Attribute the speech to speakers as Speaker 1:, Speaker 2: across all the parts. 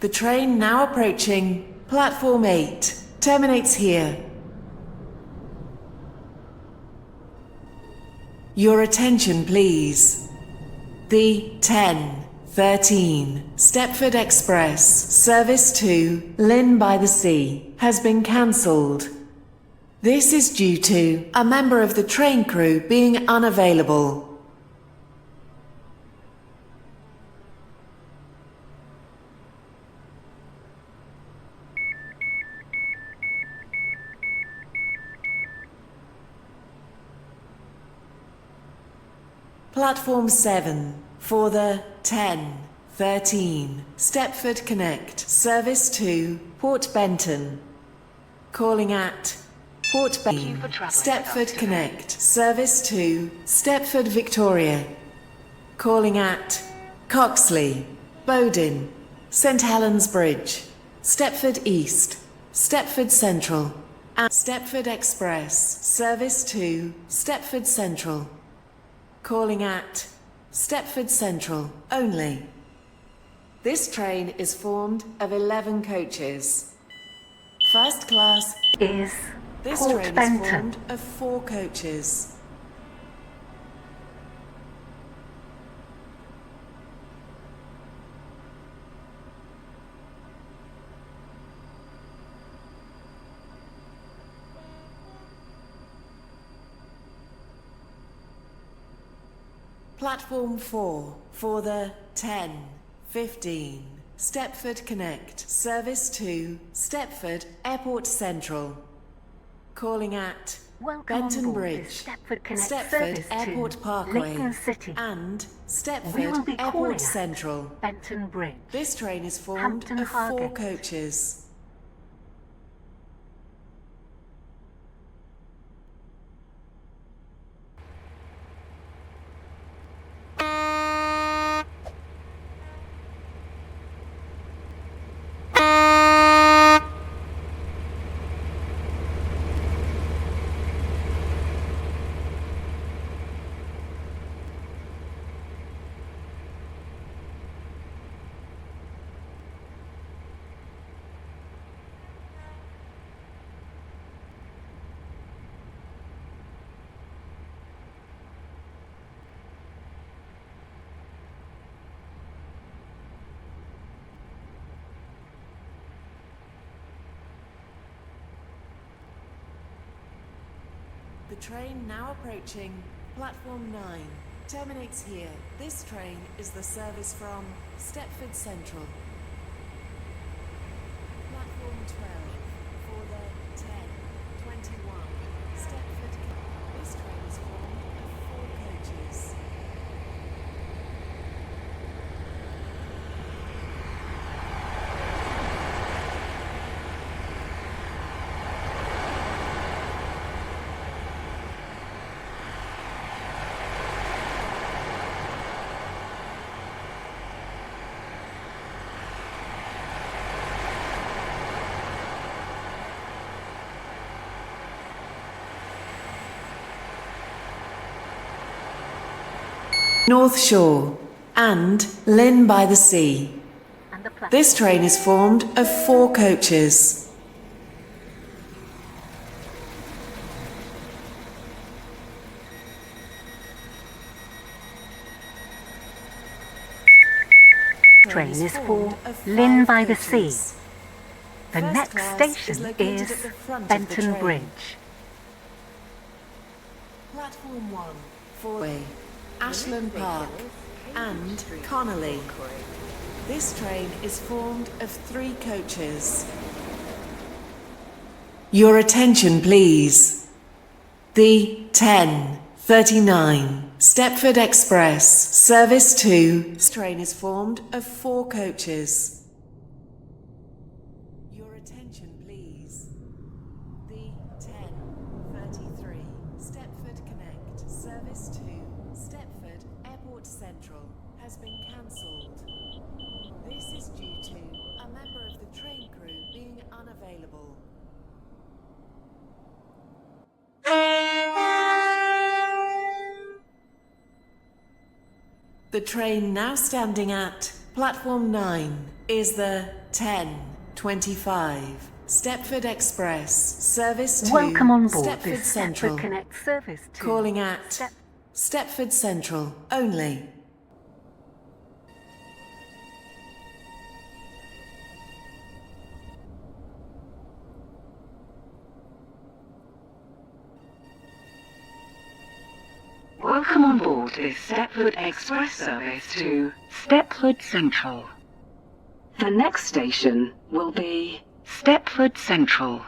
Speaker 1: The train now approaching platform 8 terminates here. Your attention, please. The 10:13 Stepford Express service to Lynn by the Sea has been cancelled. This is due to a member of the train crew being unavailable. Platform 7 for the 10:13 Stepford Connect service to Port Benton. Calling at Port Benton. Stepford Connect service to Stepford Victoria. Calling at Coxley, Bowden, St Helens Bridge, Stepford East, Stepford Central, and Stepford Express service to Stepford Central. Calling at Stepford Central only. This train is formed of 11 coaches. First class
Speaker 2: is
Speaker 1: This
Speaker 2: Port
Speaker 1: train
Speaker 2: Benton.
Speaker 1: is formed of 4 coaches. Platform 4 for the 10:15 Stepford Connect service to Stepford Airport Central. Calling at
Speaker 2: Welcome
Speaker 1: Benton
Speaker 2: on board
Speaker 1: Bridge,
Speaker 2: this Stepford Connect
Speaker 1: Stepford
Speaker 2: service
Speaker 1: Airport
Speaker 2: to
Speaker 1: Parkway,
Speaker 2: Leighton City.
Speaker 1: and
Speaker 2: We will
Speaker 1: Stepford
Speaker 2: be calling
Speaker 1: Airport
Speaker 2: at
Speaker 1: Central.
Speaker 2: Benton Bridge.
Speaker 1: This train is formed
Speaker 2: Hampton
Speaker 1: of 4
Speaker 2: Hargate.
Speaker 1: coaches. The train now approaching platform 9 terminates here. This train is the service from Stepford Central. Platform 12 for the 10:21 Stepford. This train is formed of 4 coaches. North Shore and Lynn by the Sea.
Speaker 2: And the platform.
Speaker 1: This train is formed of 4 coaches.
Speaker 2: Train is for
Speaker 1: formed of
Speaker 2: Lynn
Speaker 1: 5
Speaker 2: by the
Speaker 1: coaches.
Speaker 2: Sea. The
Speaker 1: First
Speaker 2: next
Speaker 1: class
Speaker 2: station
Speaker 1: located
Speaker 2: is
Speaker 1: at the front of the
Speaker 2: Benton
Speaker 1: train.
Speaker 2: Bridge.
Speaker 1: Platform 1 for Ashland Park and Connolly. This train is formed of 3 coaches. Your attention, please. The 10:39 Stepford Express service to this train is formed of 4 coaches. Your attention, please. The 10:33 Stepford Connect service to Stepford Airport Central has been cancelled. This is due to a member of the train crew being unavailable. The train now standing at Platform 9 is the 10:25 Stepford Express service to
Speaker 2: Welcome on board
Speaker 1: Stepford
Speaker 2: this
Speaker 1: Central.
Speaker 2: Stepford Connect service to
Speaker 1: Calling at Stepford Central only.
Speaker 3: Welcome on board this Stepford Express service to Stepford Central. The next station will be Stepford Central.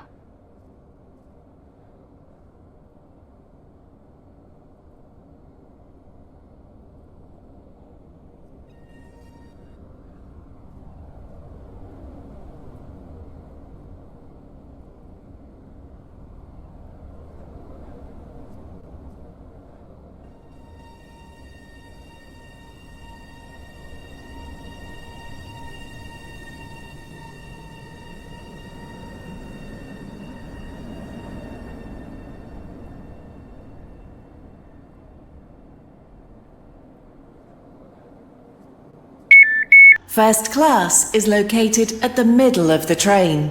Speaker 1: First class is located at the middle of the train.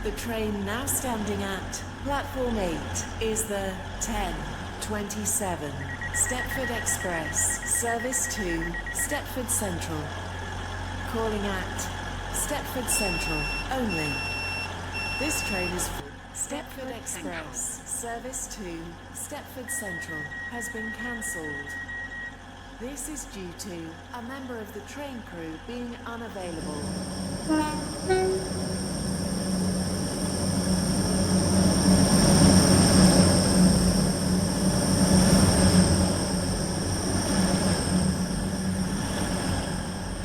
Speaker 1: The train now standing at Platform 8 is the 10:27 Stepford Express service to Stepford Central. Calling at Stepford Central only. This train is Stepford Express service to Stepford Central has been cancelled. This is due to a member of the train crew being unavailable.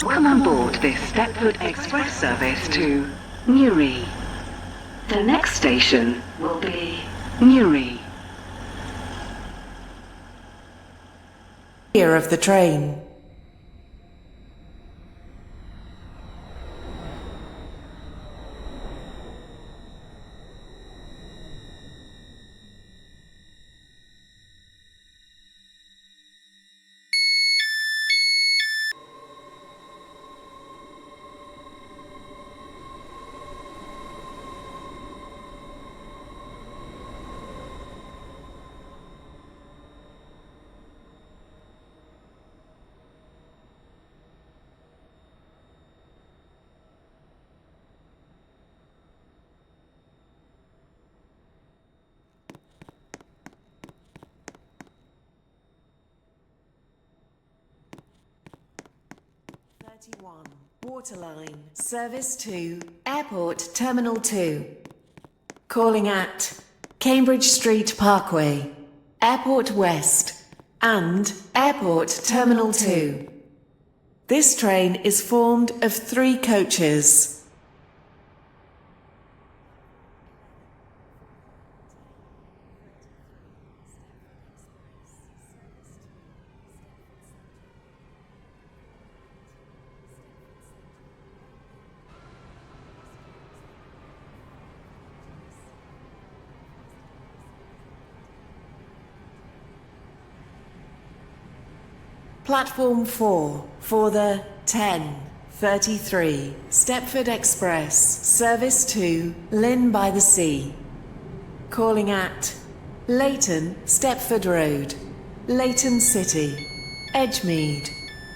Speaker 3: Welcome on board this Stepford Express service to Newry. The next station will be Newry.
Speaker 1: Rear of the train. Waterline service to Airport Terminal 2. Calling at Cambridge Street Parkway, Airport West and Airport Terminal 2. This train is formed of 3 coaches. Platform 4 for the 10:33 Stepford Express service to Lynn by the Sea. Calling at Leighton Stepford Road, Leighton City, Edgemead,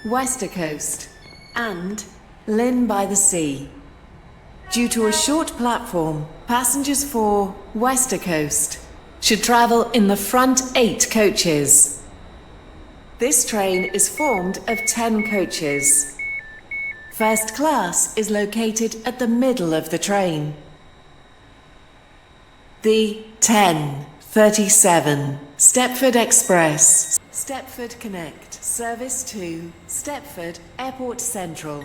Speaker 1: Westercoast and Lynn by the Sea. Due to a short platform, passengers for Westercoast should travel in the front 8 coaches. This train is formed of 10 coaches. First class is located at the middle of the train. The 10:37 Stepford Express Stepford Connect service to Stepford Airport Central.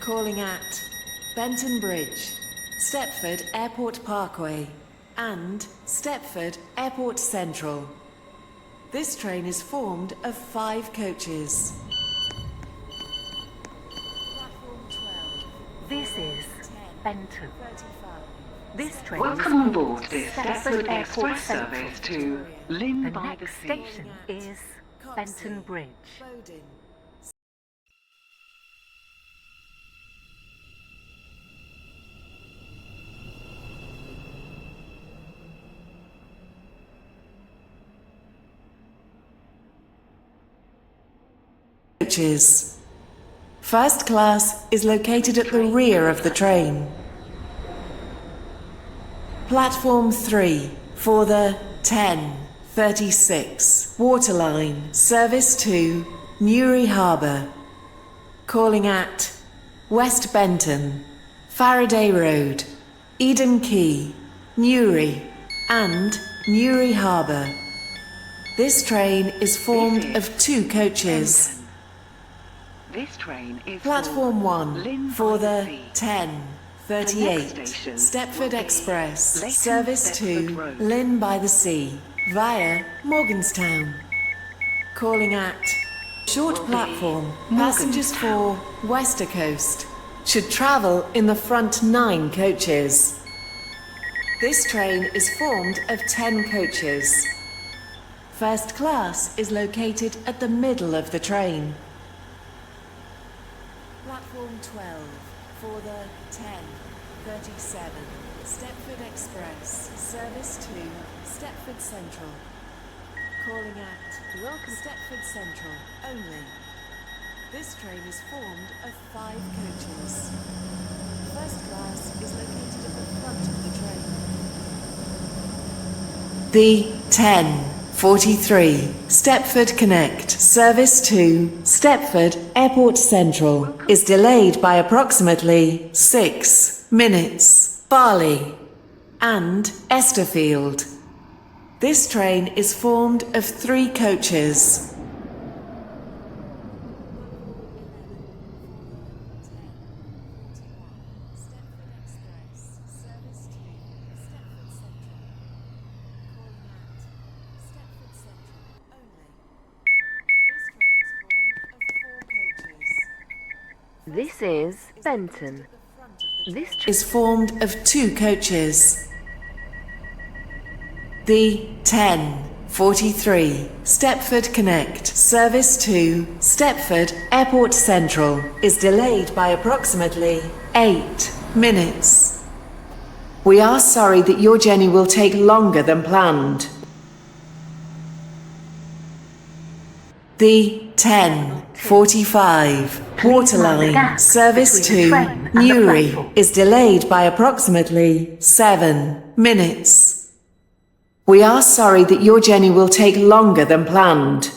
Speaker 1: Calling at Benton Bridge, Stepford Airport Parkway and Stepford Airport Central. This train is formed of 5 coaches. Platform 12.
Speaker 2: This is Benton. This train
Speaker 3: Welcome
Speaker 2: is
Speaker 3: on board this
Speaker 2: Stepford
Speaker 3: Stepford
Speaker 2: Airport
Speaker 3: Express
Speaker 2: Central.
Speaker 3: service to Lynn
Speaker 2: The
Speaker 3: by the
Speaker 2: next
Speaker 3: Sea.
Speaker 2: station is Benton Bridge.
Speaker 1: Bowden. coaches. First class is located at the rear of the train. Platform 3 for the 10:36 Waterline, service to Newry Harbour. Calling at West Benton, Faraday Road, Eden Quay, Newry and Newry Harbour. This train is formed of 2 coaches.
Speaker 3: Benton. This train is
Speaker 1: Platform 1 for the 10:38
Speaker 3: station
Speaker 1: Stepford
Speaker 3: will be
Speaker 1: Express,
Speaker 3: Leighton
Speaker 1: service
Speaker 3: Stepford
Speaker 1: to
Speaker 3: Road.
Speaker 1: Lynn by the Sea via Morganstown. Calling at short
Speaker 3: Will be
Speaker 1: platform, passengers for Wester Coast should travel in the front 9 coaches. This train is formed of 10 coaches. First class is located at the middle of the train. Platform 12 for the 10:37 Stepford Express, service to Stepford Central. Calling at Welcome Stepford Central only. This train is formed of 5 coaches. First class is located at the front of the train. The 10:43 Stepford Connect service to Stepford Airport Central is delayed by approximately 6 minutes. Farley and Esterfield. This train is formed of 3 coaches.
Speaker 2: This is Benton. This
Speaker 1: Is formed of 2 coaches. The 10:43 Stepford Connect service to Stepford Airport Central is delayed by approximately 8 minutes. We are sorry that your journey will take longer than planned. The 10:45 Waterline service to Newry is delayed by approximately 7 minutes. We are sorry that your journey will take longer than planned.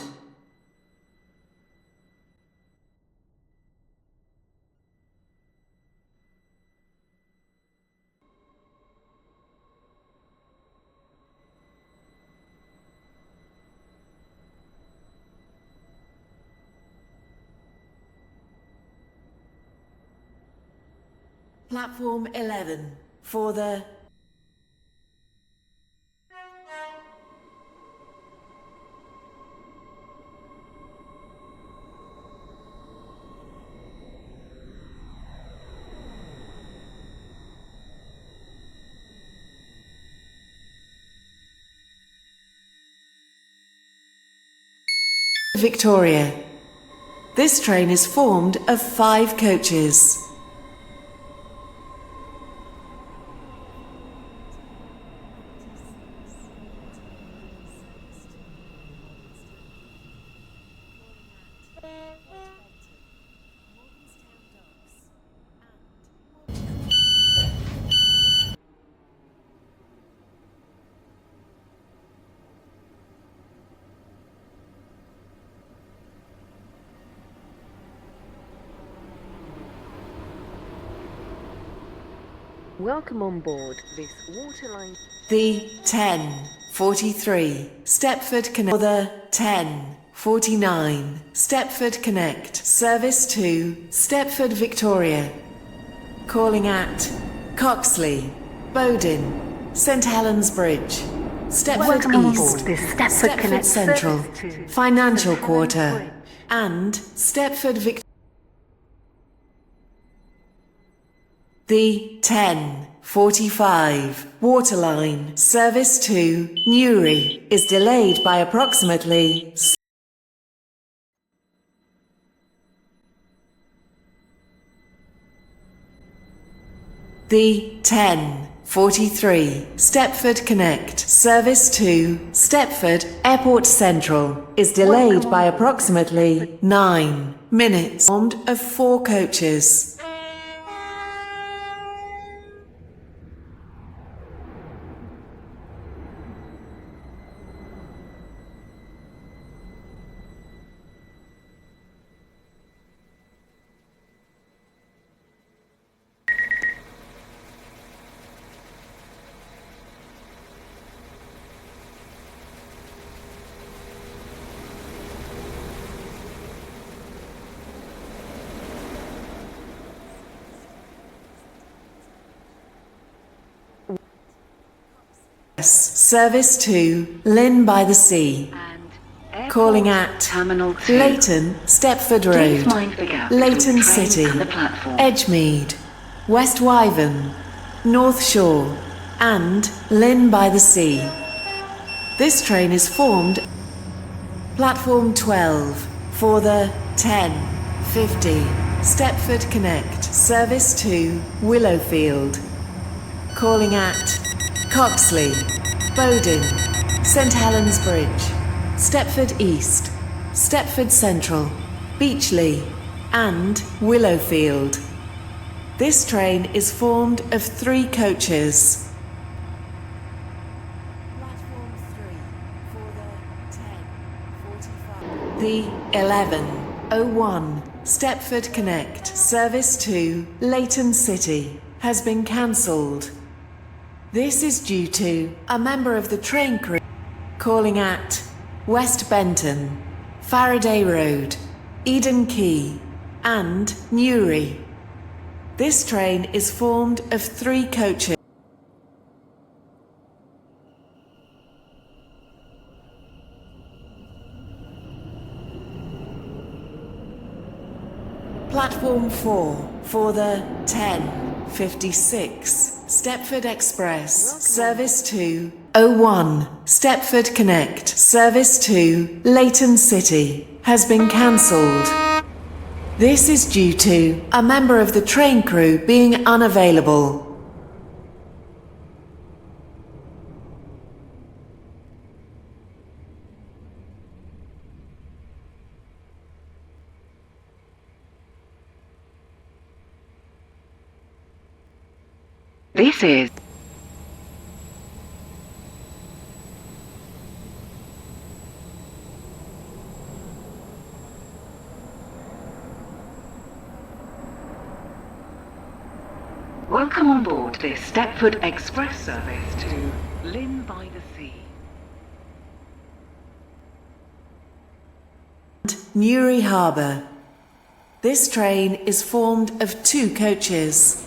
Speaker 1: Platform 11 for the Victoria. This train is formed of 5 coaches.
Speaker 2: Welcome on board this waterline.
Speaker 1: The 10:43 Stepford Connect. For the 10:49 Stepford Connect service to Stepford Victoria. Calling at Coxley, Bowden, St Helens Bridge, Stepford
Speaker 2: Welcome on
Speaker 1: East,
Speaker 2: board this Stepford Connect
Speaker 1: Central,
Speaker 2: service to
Speaker 1: Financial
Speaker 2: St Helens
Speaker 1: Quarter,
Speaker 2: Bridge.
Speaker 1: and Stepford Victoria. The 10:45 Waterline service to Newry is delayed by approximately the 10 43, Stepford Connect, service to Stepford Airport Central, is delayed by approximately 9 minutes. Formed of 4 coaches. Service to Lynn by the Sea.
Speaker 3: And
Speaker 1: Calling at
Speaker 3: Terminal 2.
Speaker 1: Leighton, Stepford
Speaker 3: Please
Speaker 1: Road,
Speaker 3: mind the gap between
Speaker 1: Leighton
Speaker 3: the train
Speaker 1: City,
Speaker 3: and the platform.
Speaker 1: Edgemead, West Wyvern, North Shore, and Lynn by the Sea. This train is formed Platform 12 for the 10:50 Stepford Connect service to Willowfield. Calling at Coxley, Bowden, St Helens Bridge, Stepford East, Stepford Central, Beechley, and Willowfield. This train is formed of 3 coaches. Platform 3 for the 10:45. The 11:01 Stepford Connect service to Leighton City has been cancelled. This is due to a member of the train crew calling at West Benton, Faraday Road, Eden Quay, and Newry. This train is formed of 3 coaches. Platform 4 for the 10:56 Stepford Express service to 01 Stepford Connect service to Leighton City has been cancelled. This is due to a member of the train crew being unavailable.
Speaker 3: This is Welcome on board this Stepford Express service to Lynn by the Sea.
Speaker 1: Newry Harbour. This train is formed of 2 coaches.